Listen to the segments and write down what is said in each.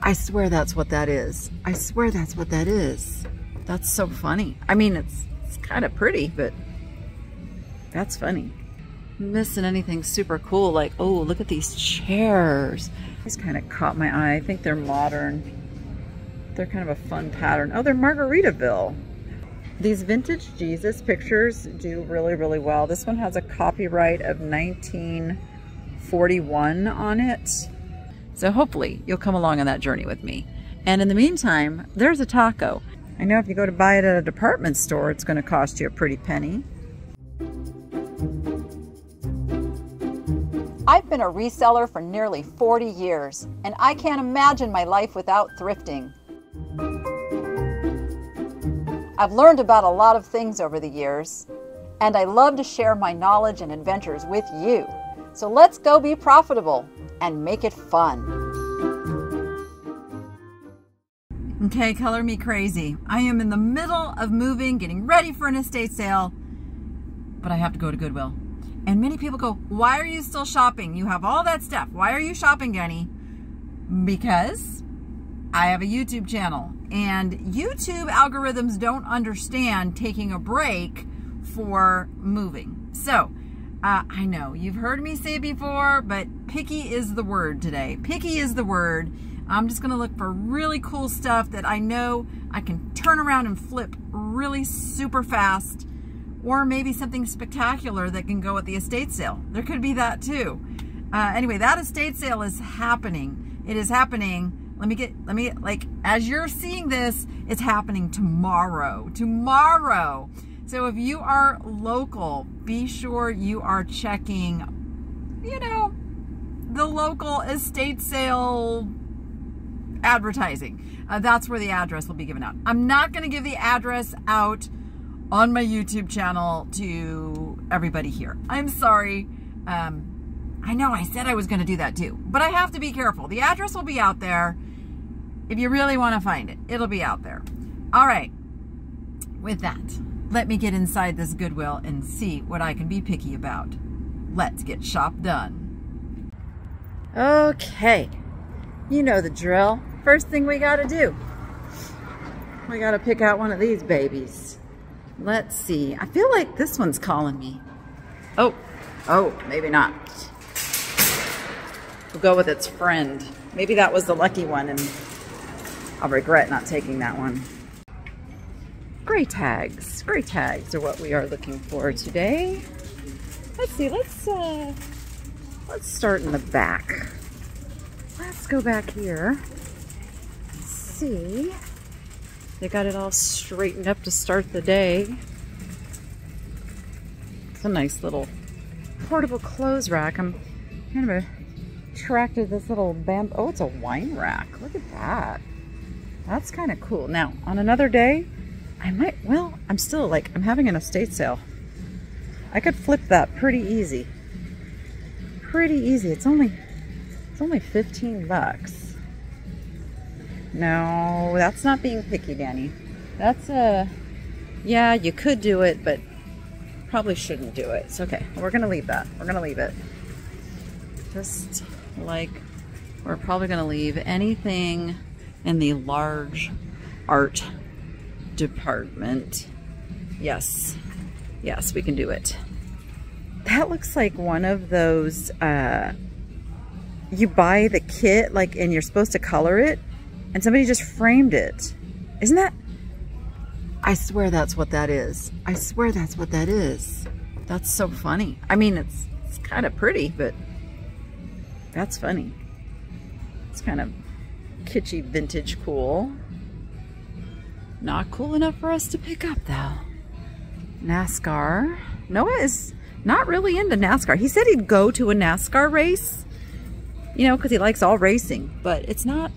I swear that's what that is. I swear that's what that is. That's so funny. I mean, it's kind of pretty, but that's funny. Missing anything super cool, like, oh, look at these chairs. These kind of caught my eye. I think they're modern. They're kind of a fun pattern. Oh, they're Margaritaville. These vintage Jesus pictures do really, really well. This one has a copyright of 1941 on it. So hopefully you'll come along on that journey with me. And in the meantime, there's a taco. I know if you go to buy it at a department store, it's going to cost you a pretty penny. I've been a reseller for nearly 40 years, and I can't imagine my life without thrifting. I've learned about a lot of things over the years, and I love to share my knowledge and adventures with you. So let's go be profitable and make it fun. Okay, color me crazy. I am in the middle of moving, getting ready for an estate sale, but I have to go to Goodwill. And many people go, why are you still shopping? You have all that stuff. Why are you shopping, Jenny? Because I have a YouTube channel, and YouTube algorithms don't understand taking a break for moving. So, I know you've heard me say it before, but picky is the word today. Picky is the word. I'm just gonna look for really cool stuff that I know I can turn around and flip really super fast, or maybe something spectacular that can go at the estate sale. There could be that too. Anyway, that estate sale is happening. It is happening. Let me get, like, as you're seeing this, it's happening tomorrow. Tomorrow. So if you are local, be sure you are checking, you know, the local estate sale advertising. That's where the address will be given out. I'm not going to give the address out on my YouTube channel to everybody here. I'm sorry. I know I said I was going to do that too, but I have to be careful. The address will be out there. If you really want to find it, it'll be out there. All right. With that, let me get inside this Goodwill and see what I can be picky about. Let's get shop done. Okay. You know the drill. First thing we got to do, we got to pick out one of these babies. Let's see. I feel like this one's calling me. Oh, maybe not. We'll go with its friend. Maybe that was the lucky one, and I'll regret not taking that one. Gray tags. Gray tags are what we are looking for today. Let's see. Let's start in the back. Let's go back here. See. They got it all straightened up to start the day. It's a nice little portable clothes rack. I'm kind of attracted to this little bamboo. Oh, it's a wine rack. Look at that. That's kind of cool. Now, on another day, I might, well, I'm still like, I'm having an estate sale. I could flip that pretty easy. Pretty easy. It's only 15 bucks. No, that's not being picky, Danny. That's yeah, you could do it, but probably shouldn't do it. It's okay. We're gonna leave that. We're gonna leave it. Just like we're probably gonna leave anything in the large art department. Yes, yes, we can do it. That looks like one of those, you buy the kit, like, and you're supposed to color it, and somebody just framed it. Isn't that? I swear that's what that is. I swear that's what that is. That's so funny. I mean, it's kind of pretty, but that's funny. It's kind of kitschy, vintage cool. Not cool enough for us to pick up, though. NASCAR. Noah is not really into NASCAR. He said he'd go to a NASCAR race, you know, because he likes all racing, but it's not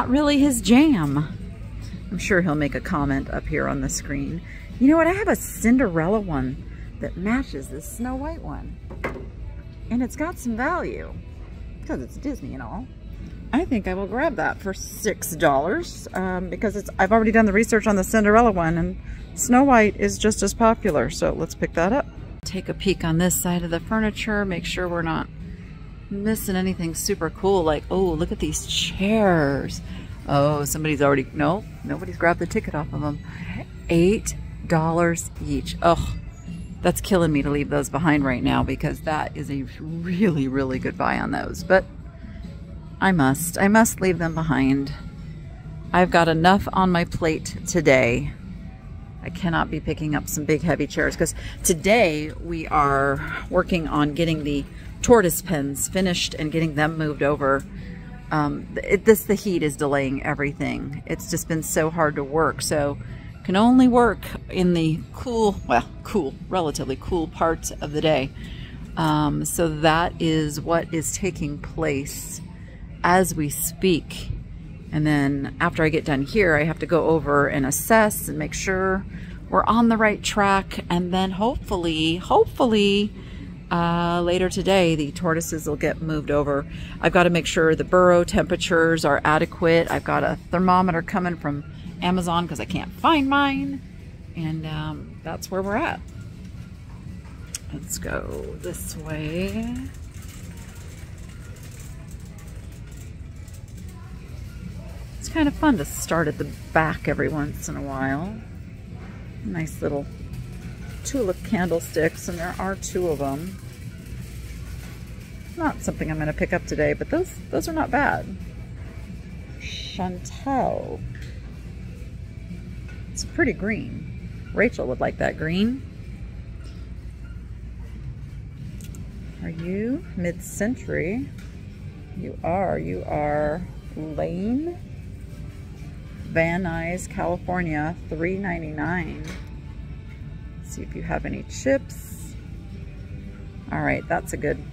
really his jam. I'm sure he'll make a comment up here on the screen. You know what? I have a Cinderella one that matches this Snow White one. And it's got some value because it's Disney and all. I think I will grab that for $6 because I've already done the research on the Cinderella one, and Snow White is just as popular. So let's pick that up. Take a peek on this side of the furniture. Make sure we're not missing anything super cool. Like, oh, look at these chairs. Oh, somebody's already, no, nobody's grabbed the ticket off of them. $8 each. Oh, that's killing me to leave those behind right now, because that is a really, really good buy on those. But I must leave them behind. I've got enough on my plate today. I cannot be picking up some big heavy chairs, because today we are working on getting the tortoise pens finished and getting them moved over. The heat is delaying everything. It's just been so hard to work. So can only work in the relatively cool parts of the day. So that is what is taking place as we speak. And then after I get done here, I have to go over and assess and make sure we're on the right track. And then hopefully, later today, the tortoises will get moved over. I've got to make sure the burrow temperatures are adequate. I've got a thermometer coming from Amazon because I can't find mine. And that's where we're at. Let's go this way. It's kind of fun to start at the back every once in a while. Nice little tulip candlesticks, and there are 2 of them. Not something I'm going to pick up today, but those are not bad. Chantel. It's pretty green. Rachel would like that green. Are you mid-century? You are Lane. Van Nuys, California, $3.99. See if you have any chips. All right, that's a good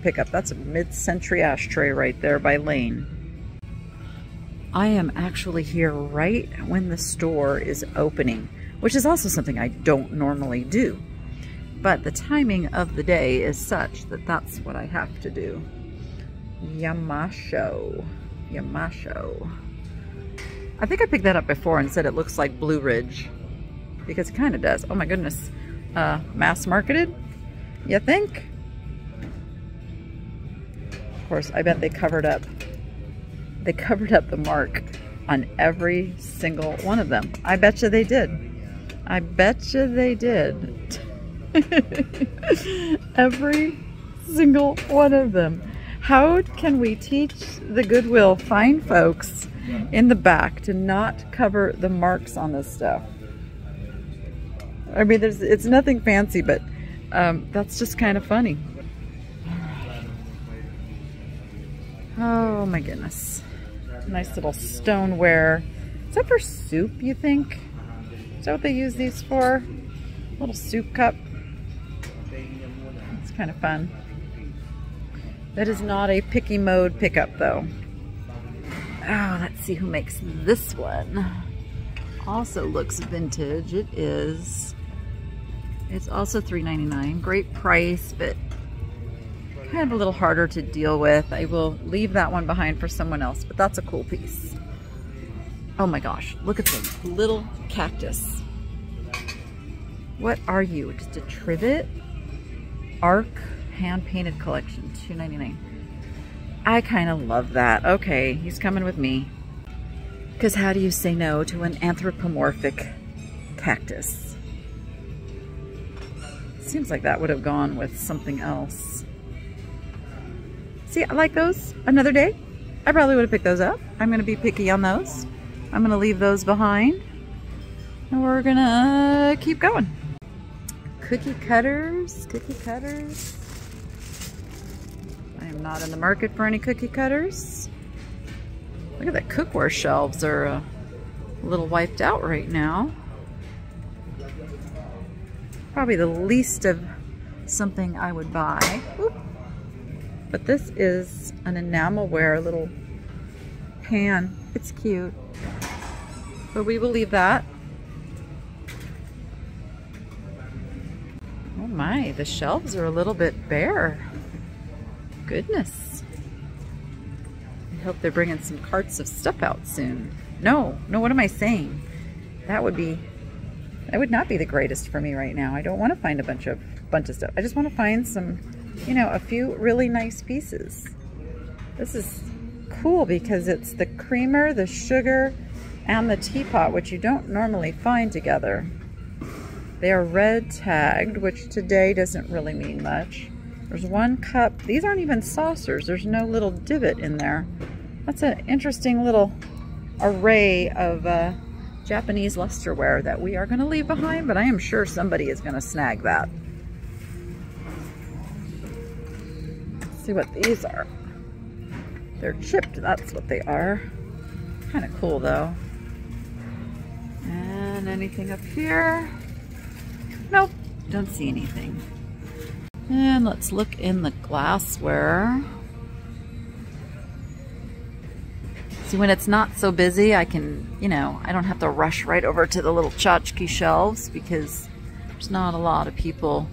pickup. That's a mid-century ashtray right there by Lane. I am actually here right when the store is opening, which is also something I don't normally do. But the timing of the day is such that that's what I have to do. Yamasho. I think I picked that up before and said it looks like Blue Ridge, because it kind of does. Oh my goodness. Mass marketed? You think? Of course, I bet they covered up the mark on every single one of them. I bet you they did. I bet you they did. Every single one of them. How can we teach the Goodwill fine folks in the back to not cover the marks on this stuff? I mean, it's nothing fancy, but that's just kind of funny. Oh my goodness. Nice little stoneware. Is that for soup, you think? Is that what they use these for? Little soup cup. It's kind of fun. That is not a picky mode pickup though. Oh, let's see who makes this one. Also looks vintage. It is. It's also $3.99. Great price, but kind of a little harder to deal with. I will leave that one behind for someone else, but that's a cool piece. Oh my gosh, look at this little cactus. What are you? Just a trivet? Arc hand-painted collection, $2.99. I kind of love that. Okay, he's coming with me. Because how do you say no to an anthropomorphic cactus? Seems like that would have gone with something else. See, I like those. Another day, I probably would have picked those up. I'm going to be picky on those. I'm going to leave those behind. And we're going to keep going. Cookie cutters, cookie cutters. I am not in the market for any cookie cutters. Look at that, cookware shelves are a little wiped out right now. Probably the least of something I would buy. Oop. But this is an enamelware little pan. It's cute. But we will leave that. Oh my, the shelves are a little bit bare. Goodness. I hope they're bringing some carts of stuff out soon. No, what am I saying? That would not be the greatest for me right now. I don't want to find a bunch of stuff. I just want to find some you know, a few really nice pieces. This is cool because it's the creamer, the sugar, and the teapot, which you don't normally find together. They are red tagged, which today doesn't really mean much. There's one cup. These aren't even saucers. There's no little divot in there. That's an interesting little array of Japanese lusterware that we are going to leave behind, but I am sure somebody is going to snag that. Let's see what these are. They're chipped, that's what they are. Kind of cool though. And anything up here? Nope, don't see anything. And let's look in the glassware. See, when it's not so busy, I can, you know, I don't have to rush right over to the little tchotchke shelves because there's not a lot of people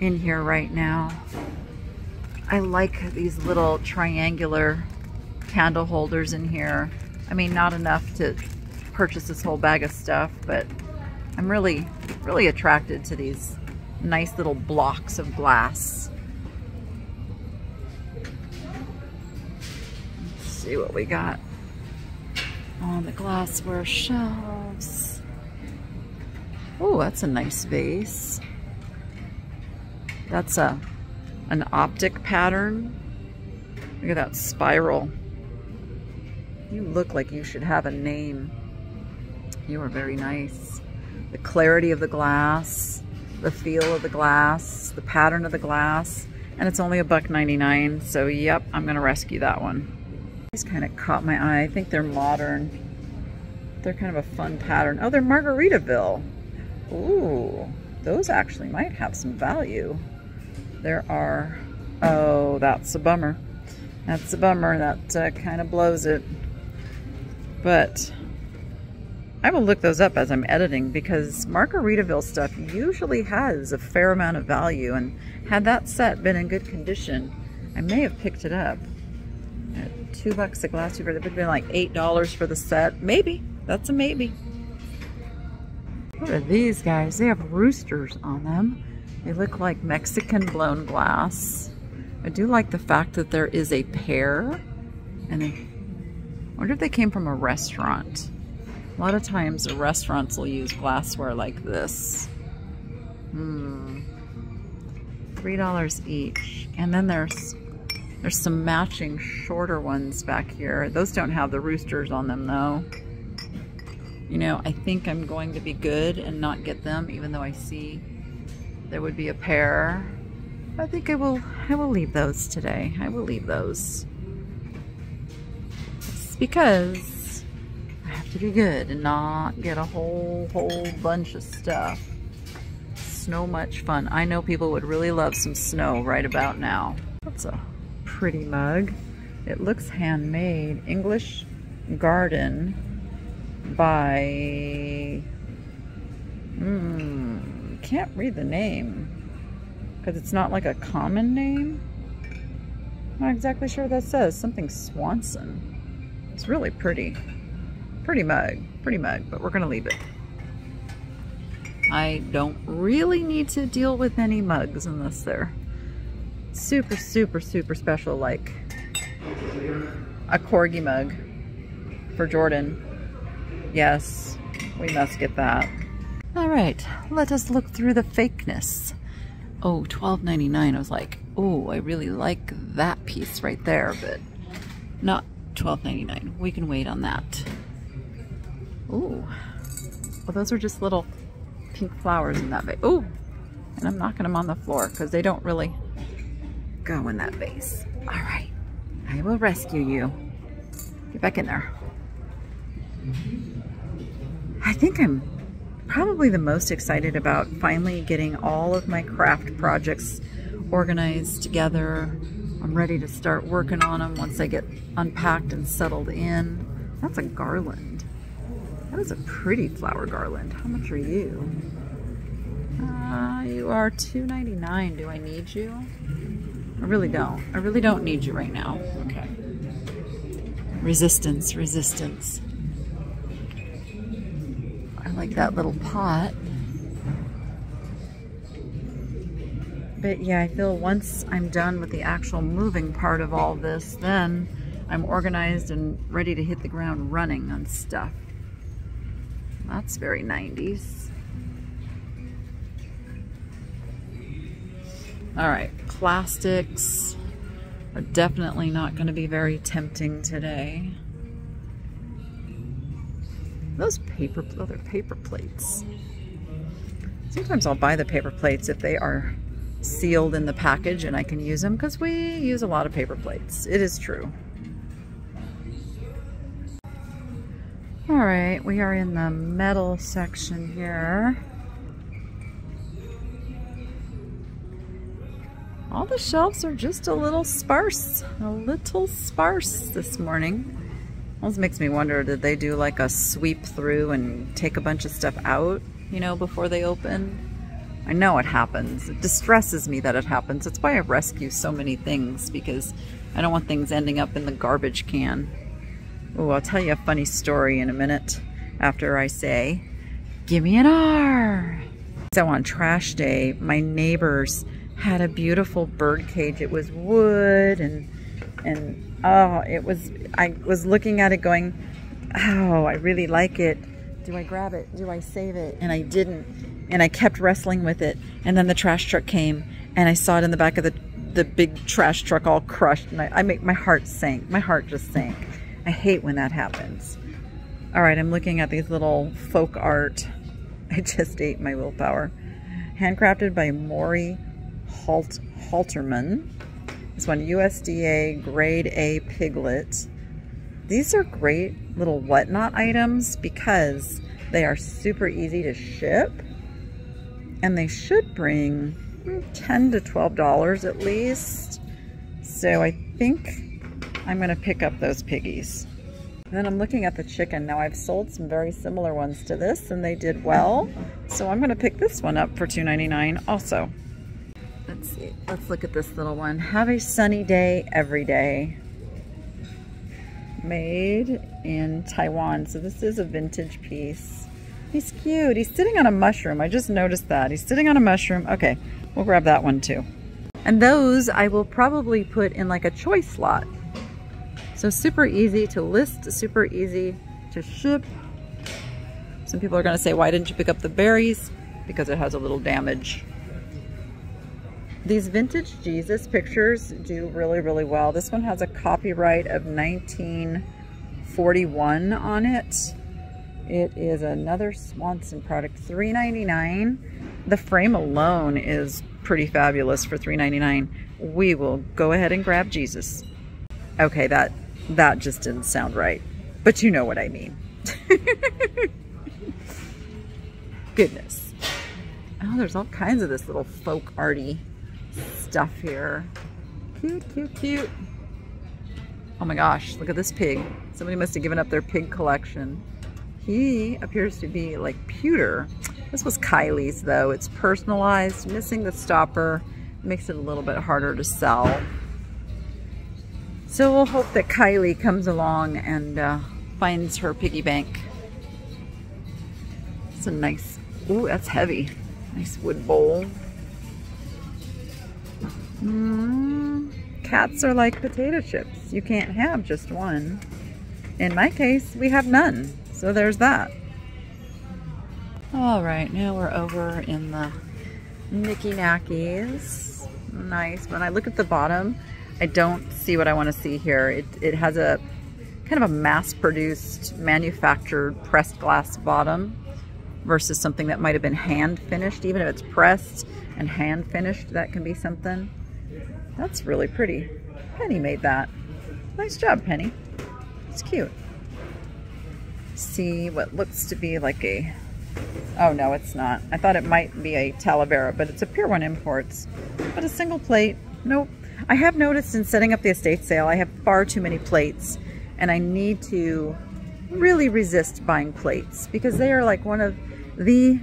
in here right now. I like these little triangular candle holders in here. I mean, not enough to purchase this whole bag of stuff, but I'm really attracted to these nice little blocks of glass. Let's see what we got on the glassware shelves. Oh, that's a nice vase. That's an optic pattern. Look at that spiral. You look like you should have a name. You are very nice. The clarity of the glass, the feel of the glass, the pattern of the glass, and it's only $1.99, so yep, I'm gonna rescue that one. These kind of caught my eye. I think they're modern. They're kind of a fun pattern. Oh, they're Margaritaville. Ooh, those actually might have some value. There are, oh, that's a bummer. That's a bummer. That kind of blows it. But I will look those up as I'm editing because Margaritaville stuff usually has a fair amount of value, and had that set been in good condition, I may have picked it up. At $2 a glass, it would have been like $8 for the set. Maybe. That's a maybe. What are these guys? They have roosters on them. They look like Mexican blown glass. I do like the fact that there is a pair, and I wonder if they came from a restaurant. A lot of times the restaurants will use glassware like this. $3 each. And then there's some matching shorter ones back here. Those don't have the roosters on them though. You know, I think I'm going to be good and not get them, even though I see there would be a pair. I think I will leave those today. I will leave those. It's because I have to be good and not get a whole bunch of stuff. Snow much fun. I know people would really love some snow right about now. That's a pretty mug. It looks handmade. English Garden by can't read the name because it's not like a common name. I'm not exactly sure what that says. Something Swanson. It's really pretty. Pretty mug, but we're gonna leave it. I don't really need to deal with any mugs unless they're super special, like a corgi mug for Jordan. Yes, we must get that. All right, let us look through the fakeness. Oh, $12.99. I was like, oh, I really like that piece right there, but not $12.99. We can wait on that. Ooh, well, those are just little pink flowers in that vase. Ooh, and I'm knocking them on the floor because they don't really go in that vase. All right, I will rescue you. Get back in there. I think I'm probably the most excited about finally getting all of my craft projects organized together. I'm ready to start working on them once I get unpacked and settled in. That's a garland. That is a pretty flower garland. How much are you? You are $2.99. Do I need you? I really don't. I really don't need you right now. Okay. Resistance. I like that little pot. But yeah, I feel once I'm done with the actual moving part of all this, then I'm organized and ready to hit the ground running on stuff. That's very 90s. All right, plastics are definitely not going to be very tempting today. Those other paper plates. Sometimes I'll buy the paper plates if they are sealed in the package and I can use them, because we use a lot of paper plates. It is true. All right, we are in the metal section here. All the shelves are just a little sparse this morning. Almost makes me wonder, did they do like a sweep through and take a bunch of stuff out, you know, before they open? I know it happens. It distresses me that it happens. That's why I rescue so many things, because I don't want things ending up in the garbage can. Oh, I'll tell you a funny story in a minute after I say, give me an R. So on trash day, my neighbors had a beautiful bird cage. It was wood and oh, I was looking at it going, oh, I really like it. Do I grab it? Do I save it? And I didn't. And I kept wrestling with it. And then the trash truck came and I saw it in the back of the big trash truck all crushed. And my heart sank. My heart just sank. I hate when that happens. All right, I'm looking at these little folk art. I just ate my willpower. Handcrafted by Maury Halterman. This one, USDA Grade A Piglet. These are great little whatnot items because they are super easy to ship. And they should bring $10 to $12 at least. So I think I'm going to pick up those piggies. Then I'm looking at the chicken. Now I've sold some very similar ones to this and they did well. So I'm going to pick this one up for $2.99 also. Let's see. Let's look at this little one. Have a sunny day every day. Made in Taiwan. So this is a vintage piece. He's cute. He's sitting on a mushroom. I just noticed that. He's sitting on a mushroom. Okay, we'll grab that one too. And those I will probably put in like a choice lot. So super easy to list, super easy to ship. Some people are going to say, why didn't you pick up the berries? Because it has a little damage. These vintage Jesus pictures do really, really well. This one has a copyright of 1941 on it. It is another Swanson product, $3.99. The frame alone is pretty fabulous for $3.99. We will go ahead and grab Jesus. Okay, that just didn't sound right, but you know what I mean. Goodness. Oh, there's all kinds of this little folk arty stuff here. Cute, cute, cute. Oh my gosh, look at this pig. Somebody must have given up their pig collection. He appears to be like pewter. This was Kylie's though. It's personalized, missing the stopper. Makes it a little bit harder to sell. So we'll hope that Kylie comes along and finds her piggy bank. It's a nice, ooh, that's heavy. Nice wood bowl. Cats are like potato chips. You can't have just one. In my case, we have none. So there's that. All right, now we're over in the Nicky Nackies. Nice. When I look at the bottom, I don't see what I want to see here. It has a kind of a mass-produced, manufactured pressed glass bottom versus something that might have been hand finished. Even if it's pressed and hand finished, that can be something. That's really pretty. Penny made that. Nice job, Penny. It's cute. See what looks to be like a, oh no, it's not. I thought it might be a Talavera, but it's a Pier 1 Imports. But a single plate, nope. I have noticed in setting up the estate sale, I have far too many plates, and I need to really resist buying plates because they are like one of the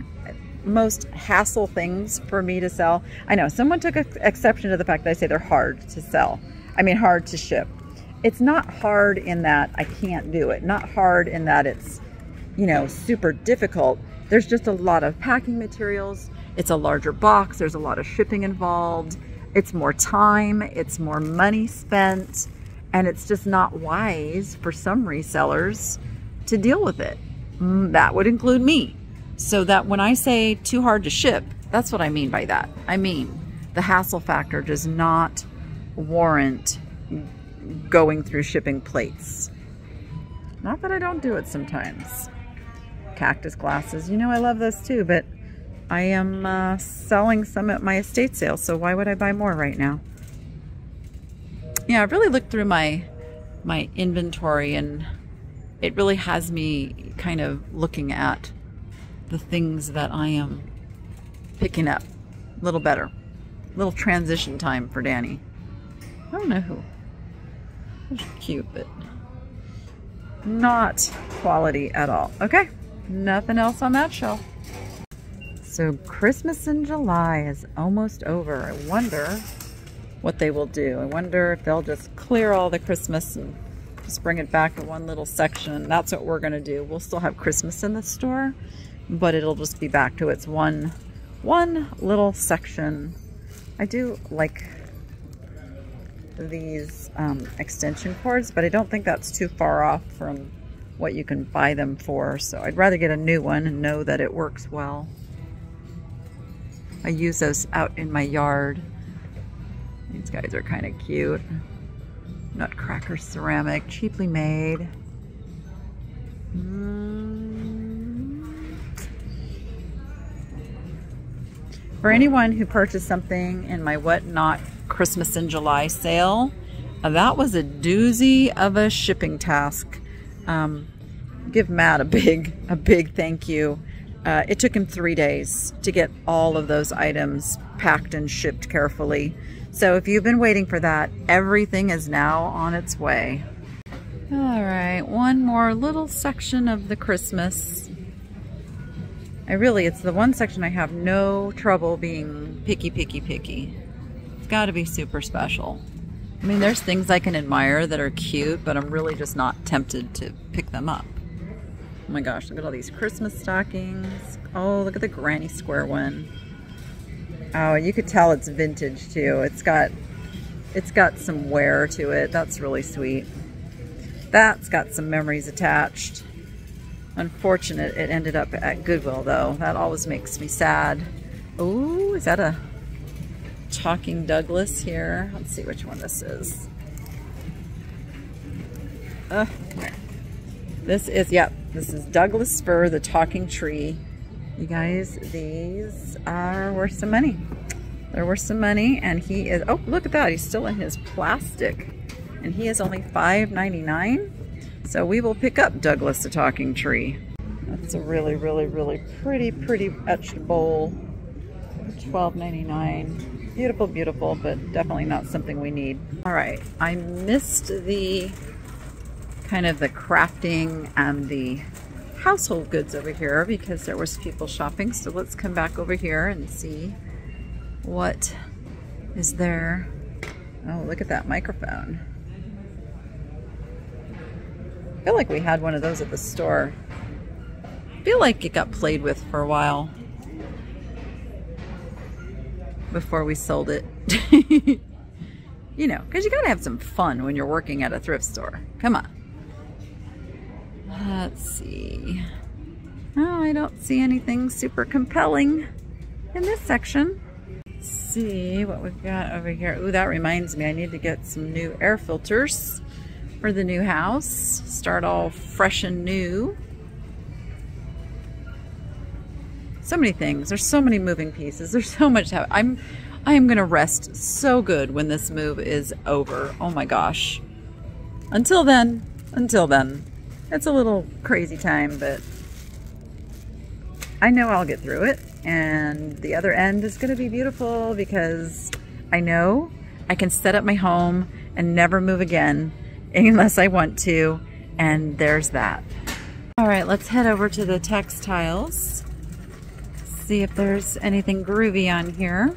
most hassle things for me to sell. I know someone took exception to the fact that I say they're hard to sell. I mean, hard to ship. It's not hard in that I can't do it. Not hard in that it's, you know, super difficult. There's just a lot of packing materials It's a larger box. There's a lot of shipping involved. It's more time. It's more money spent. And it's just not wise for some resellers to deal with it. That would include me. So that when I say too hard to ship, that's what I mean by that. I mean, the hassle factor does not warrant going through shipping plates. Not that I don't do it sometimes. Cactus glasses, you know I love those too, but I am selling some at my estate sale, so why would I buy more right now? Yeah, I've really looked through my inventory, and it really has me kind of looking at the things that I am picking up a little better. A little transition time for Danny. I don't know who. It's cute, but not quality at all. Okay, nothing else on that shelf. So Christmas in July is almost over. I wonder what they will do. I wonder if they'll just clear all the Christmas and just bring it back to one little section. That's what we're gonna do. We'll still have Christmas in the store, but it'll just be back to its one little section. I do like these extension cords, but I don't think that's too far off from what you can buy them for. So I'd rather get a new one and know that it works well. I use those out in my yard. These guys are kind of cute. Nutcracker ceramic, cheaply made. For anyone who purchased something in my Whatnot Christmas in July sale, that was a doozy of a shipping task. Give Matt a big thank you. It took him 3 days to get all of those items packed and shipped carefully. So if you've been waiting for that, everything is now on its way. All right, one more little section of the Christmas. It's the one section I have no trouble being picky. It's got to be super special. I mean, there's things I can admire that are cute, but I'm really just not tempted to pick them up. Oh my gosh, look at all these Christmas stockings. Oh, look at the granny square one. Oh, you could tell it's vintage too. It's got some wear to it. That's really sweet. That's got some memories attached. Unfortunate it ended up at Goodwill though. That always makes me sad. Oh, is that a Talking Douglas here? Let's see which one this is. This is Douglas fir, the talking tree. You guys, these are worth some money. They're worth some money, and he is, oh, look at that. He's still in his plastic, and he is only $5.99. So we will pick up Douglas the talking tree. That's a really pretty etched bowl. $12.99. Beautiful, but definitely not something we need. All right, I missed the kind of the crafting and the household goods over here because there was people shopping. So let's come back over here and see what is there. Oh, look at that microphone. I feel like we had one of those at the store. I feel like it got played with for a while before we sold it. You know, because you gotta have some fun when you're working at a thrift store. Come on. Let's see. Oh, I don't see anything super compelling in this section. Let's see what we've got over here. Ooh, that reminds me, I need to get some new air filters for the new house. Start all fresh and new. So many things. There's so many moving pieces. There's so much. I am gonna rest so good when this move is over. Oh my gosh. Until then, it's a little crazy time, but I know I'll get through it, and the other end is gonna be beautiful because I know I can set up my home and never move again unless I want to, and there's that. All right, let's head over to the textiles. See if there's anything groovy on here.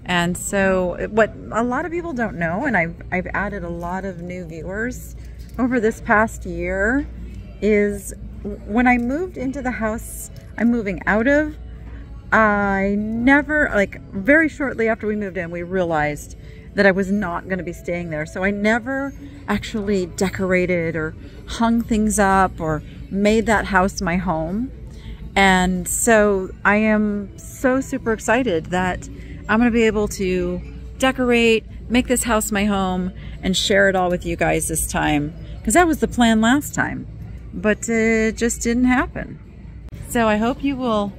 And so what a lot of people don't know, and I've added a lot of new viewers over this past year, is when I moved into the house I'm moving out of, I never, like very shortly after we moved in, we realized that I was not going to be staying there. So I never actually decorated or hung things up or made that house my home. And so I am so super excited that I'm going to be able to decorate, make this house my home, and share it all with you guys this time. Because that was the plan last time, but it just didn't happen. So I hope you will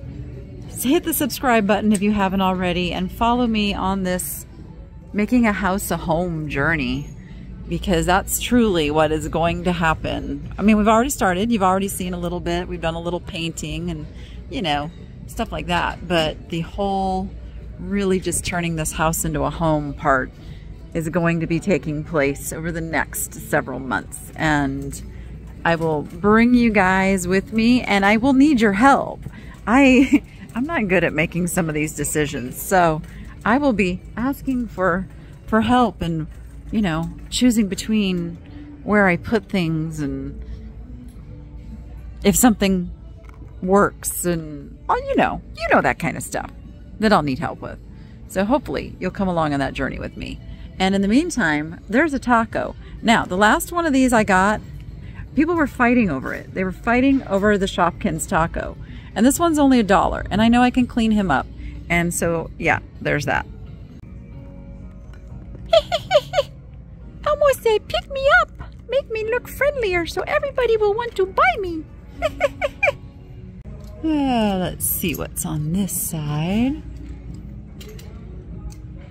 hit the subscribe button if you haven't already, and follow me on this making a house a home journey, because that's truly what is going to happen. I mean, we've already started. You've already seen a little bit. We've done a little painting and, you know, stuff like that. But the whole really just turning this house into a home part is going to be taking place over the next several months. And I will bring you guys with me, and I will need your help. I'm not good at making some of these decisions, so I will be asking for help and, you know, choosing between where I put things and if something works, and you know that kind of stuff that I'll need help with. So hopefully you'll come along on that journey with me. And in the meantime, there's a taco. Now, the last one of these I got, people were fighting over it. They were fighting over the Shopkins taco. And this one's only $1, and I know I can clean him up. And so, yeah, there's that. Elmo said, pick me up. Make me look friendlier so everybody will want to buy me. Let's see what's on this side.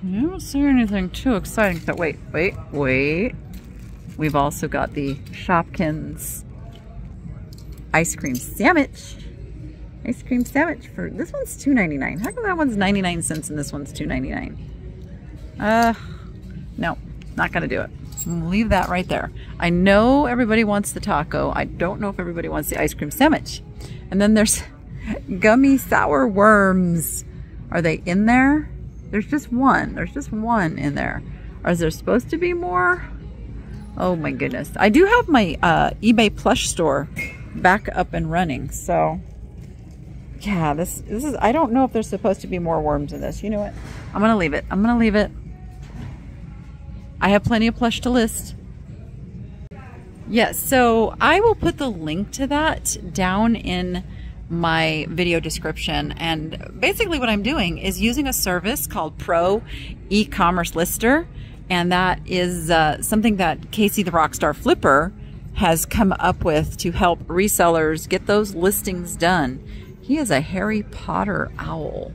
I don't see anything too exciting. So wait. We've also got the Shopkins ice cream sandwich. Ice cream sandwich for, this one's $2.99. How come that one's 99 cents and this one's $2.99? No, not gonna do it. We'll leave that right there. I know everybody wants the taco. I don't know if everybody wants the ice cream sandwich. And then there's gummy sour worms. Are they in there? There's just one. There's just one in there. Or is there supposed to be more? Oh my goodness. I do have my eBay plush store back up and running. So yeah, this is, I don't know if there's supposed to be more worms in this. You know what? I'm going to leave it. I'm going to leave it. I have plenty of plush to list. Yes, so I will put the link to that down in my video description. And basically what I'm doing is using a service called Pro E-commerce Lister. And that is something that Casey the Rockstar Flipper has come up with to help resellers get those listings done. He is a Harry Potter owl.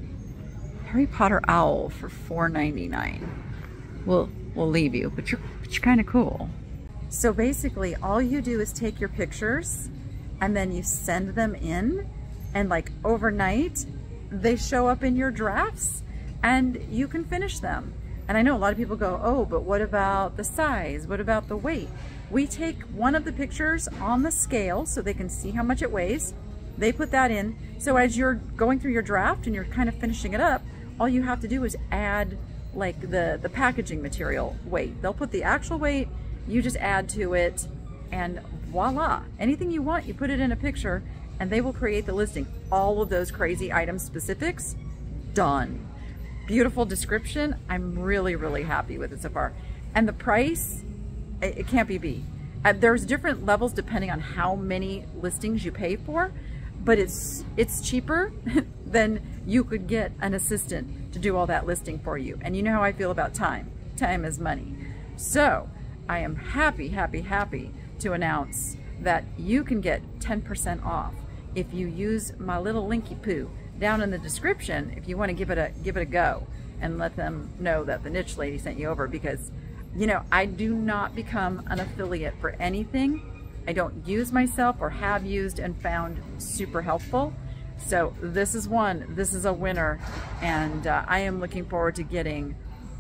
Harry Potter owl for $4.99. We'll leave you, but you're kind of cool. So basically all you do is take your pictures and then you send them in, and like overnight they show up in your drafts and you can finish them. And I know a lot of people go, oh, but what about the size? What about the weight? We take one of the pictures on the scale so they can see how much it weighs. They put that in. So as you're going through your draft and you're kind of finishing it up, all you have to do is add like the packaging material weight. They'll put the actual weight, you just add to it, and voila. Anything you want, you put it in a picture and they will create the listing. All of those crazy item specifics, done. Beautiful description. I'm really, really happy with it so far. And the price, it can't be beat. There's different levels depending on how many listings you pay for, but it's cheaper than you could get an assistant to do all that listing for you. And you know how I feel about time. Time is money. So I am happy to announce that you can get 10% off if you use my little linky poo down in the description if you want to give it a go, and let them know that the niche lady sent you over. Because, you know, I do not become an affiliate for anything I don't use myself or have used and found super helpful. So this is one. This is a winner, and I am looking forward to getting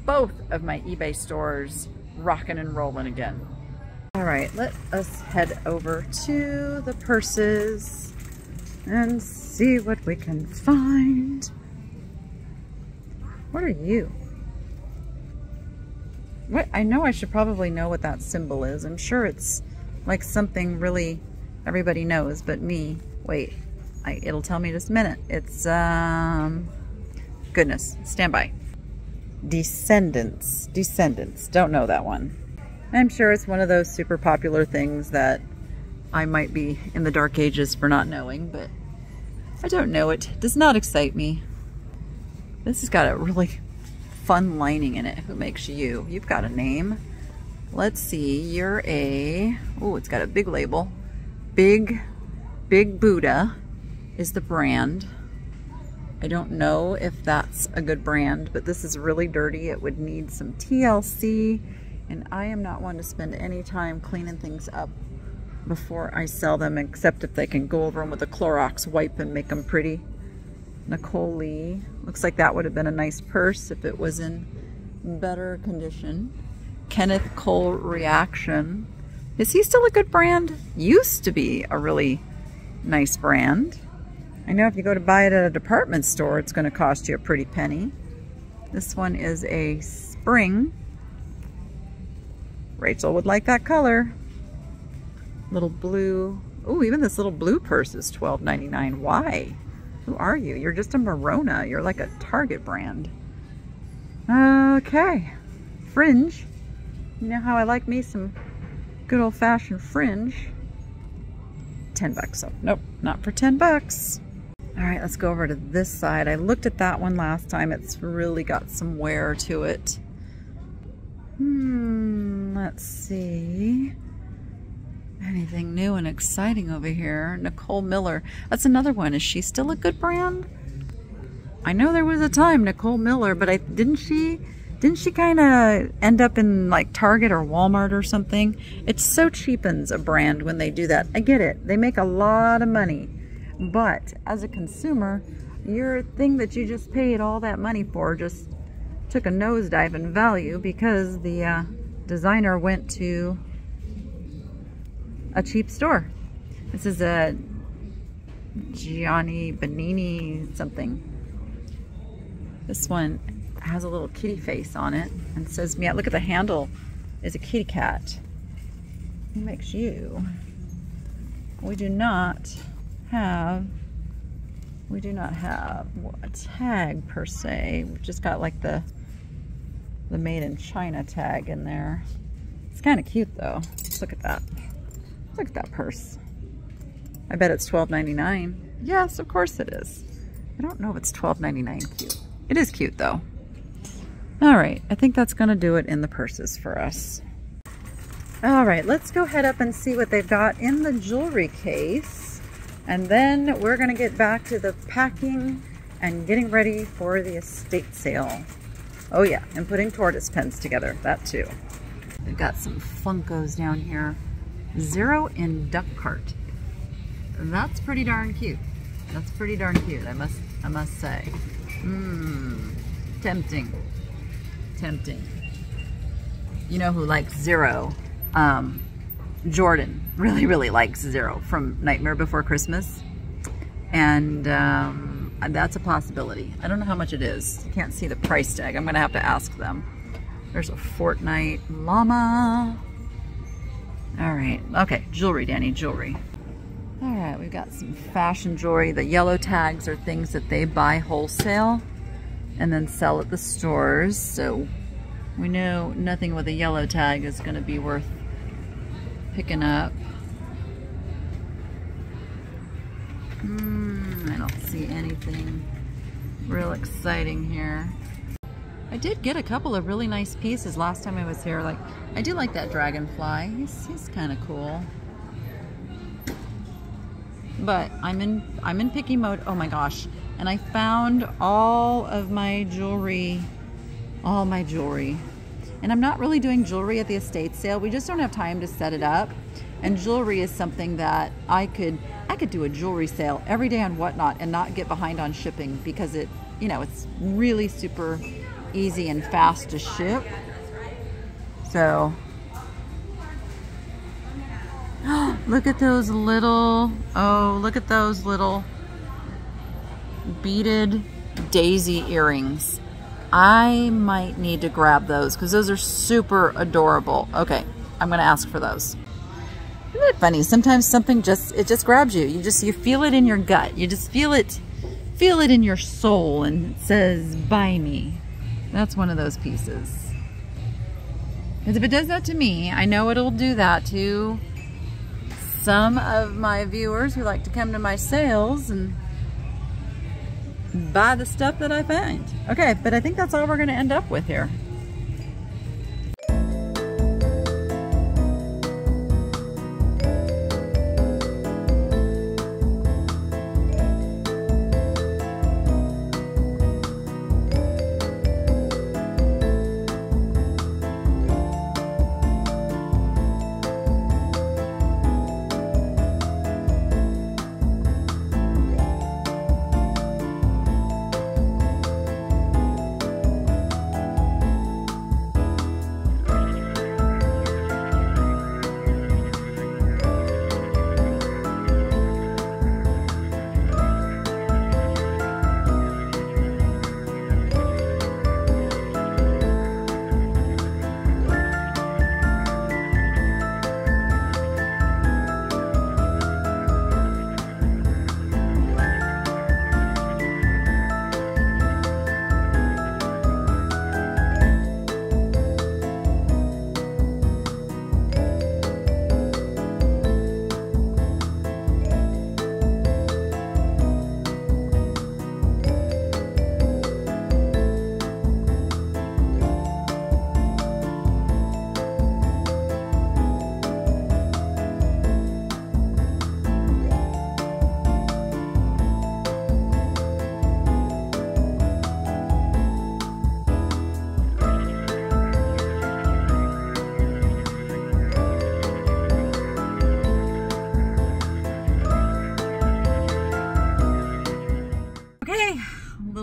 both of my eBay stores rocking and rolling again. All right, let us head over to the purses and see what we can find. What are you? What? I know I should probably know what that symbol is. I'm sure it's like something really everybody knows but me. Wait, it'll tell me just a minute. It's goodness, stand by. Descendants. Don't know that one. I'm sure it's one of those super popular things that I might be in the dark ages for not knowing, but I don't know it. Does not excite me. This has got a really fun lining in it. Who makes you? You've got a name. Let's see. You're a... Oh, it's got a big label. Big Buddha is the brand. I don't know if that's a good brand, but this is really dirty. It would need some TLC, and I am not one to spend any time cleaning things up before I sell them, except if they can go over them with a Clorox wipe and make them pretty. Nicole Lee. Looks like that would have been a nice purse if it was in better condition. Kenneth Cole Reaction. Is he still a good brand? Used to be a really nice brand. I know if you go to buy it at a department store, it's going to cost you a pretty penny. This one is a spring. Rachel would like that color. Little blue. Oh, even this little blue purse is $12.99. Why? Who are you? You're just a Morona. You're like a Target brand. Okay. Fringe. You know how I like me some good old-fashioned fringe. $10. So nope, not for $10. All right, let's go over to this side. I looked at that one last time. It's really got some wear to it. Let's see. Anything new and exciting over here? Nicole Miller. That's another one. Is she still a good brand? I know there was a time, Nicole Miller, but didn't she kind of end up in like Target or Walmart or something? It so cheapens a brand when they do that. I get it. They make a lot of money. But as a consumer, your thing that you just paid all that money for just took a nosedive in value because the designer went to a cheap store. This is a Gianni Bernini something. This one has a little kitty face on it and says meow. Look at the handle is a kitty cat. Who makes you? We do not have a tag per se. We've just got like the made in China tag in there. It's kind of cute though. Look at that. Look at that purse. I bet it's $12.99. Yes, of course it is. I don't know if it's $12.99 cute. It is cute though. All right, I think that's gonna do it in the purses for us. All right, let's go head up and see what they've got in the jewelry case. And then we're gonna get back to the packing and getting ready for the estate sale. Oh yeah, and putting tortoise pens together, that too. We've got some Funkos down here. Zero in duck cart. That's pretty darn cute. That's pretty darn cute, I must say. Tempting. Tempting. You know who likes Zero? Jordan really likes Zero from Nightmare Before Christmas. And that's a possibility. I don't know how much it is. I can't see the price tag. I'm gonna have to ask them. There's a Fortnite llama. All right, okay, jewelry, Danny, jewelry. All right, we've got some fashion jewelry. The yellow tags are things that they buy wholesale and then sell at the stores. So we know nothing with a yellow tag is gonna be worth picking up. I don't see anything real exciting here. I did get a couple of really nice pieces last time I was here. Like, I do like that dragonfly. He's kind of cool. But I'm in picky mode. Oh my gosh! And I found all my jewelry. And I'm not really doing jewelry at the estate sale. We just don't have time to set it up. And jewelry is something that I could do a jewelry sale every day on Whatnot and not get behind on shipping because it's really super easy and fast to ship. So look at those little beaded daisy earrings. I might need to grab those because those are super adorable. Okay, I'm gonna ask for those. Isn't it funny? Sometimes something just grabs you. You feel it in your gut. You just feel it feel it in your soul and it says, buy me. That's one of those pieces. Because if it does that to me, I know it'll do that to some of my viewers who like to come to my sales and buy the stuff that I find. Okay, but I think that's all we're going to end up with here.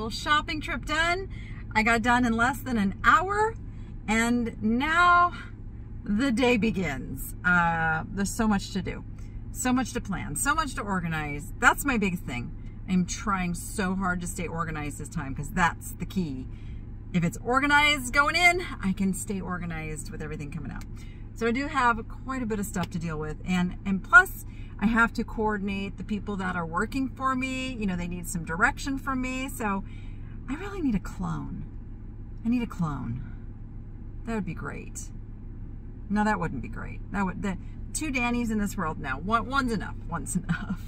Shopping trip done. I got done in less than an hour, and now the day begins. There's so much to do, so much to plan, so much to organize. That's my biggest thing. I'm trying so hard to stay organized this time because that's the key. If it's organized going in, I can stay organized with everything coming out. So I do have quite a bit of stuff to deal with, and plus I have to coordinate the people that are working for me. You know, they need some direction from me, so I really need a clone. I need a clone. That would be great. No, that wouldn't be great. That would, the two Dannys in this world, no. One's enough. One's enough.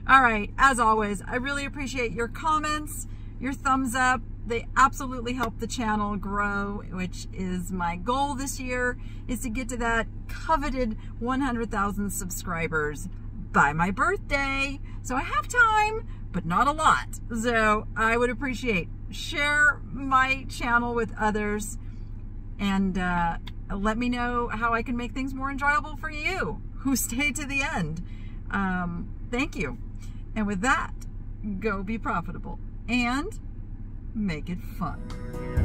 All right, as always, I really appreciate your comments, your thumbs up. They absolutely help the channel grow, which is my goal this year, is to get to that coveted 100,000 subscribers by my birthday. So I have time, but not a lot. So I would appreciate, share my channel with others, and let me know how I can make things more enjoyable for you who stay to the end. Thank you. And with that, go be profitable and make it fun.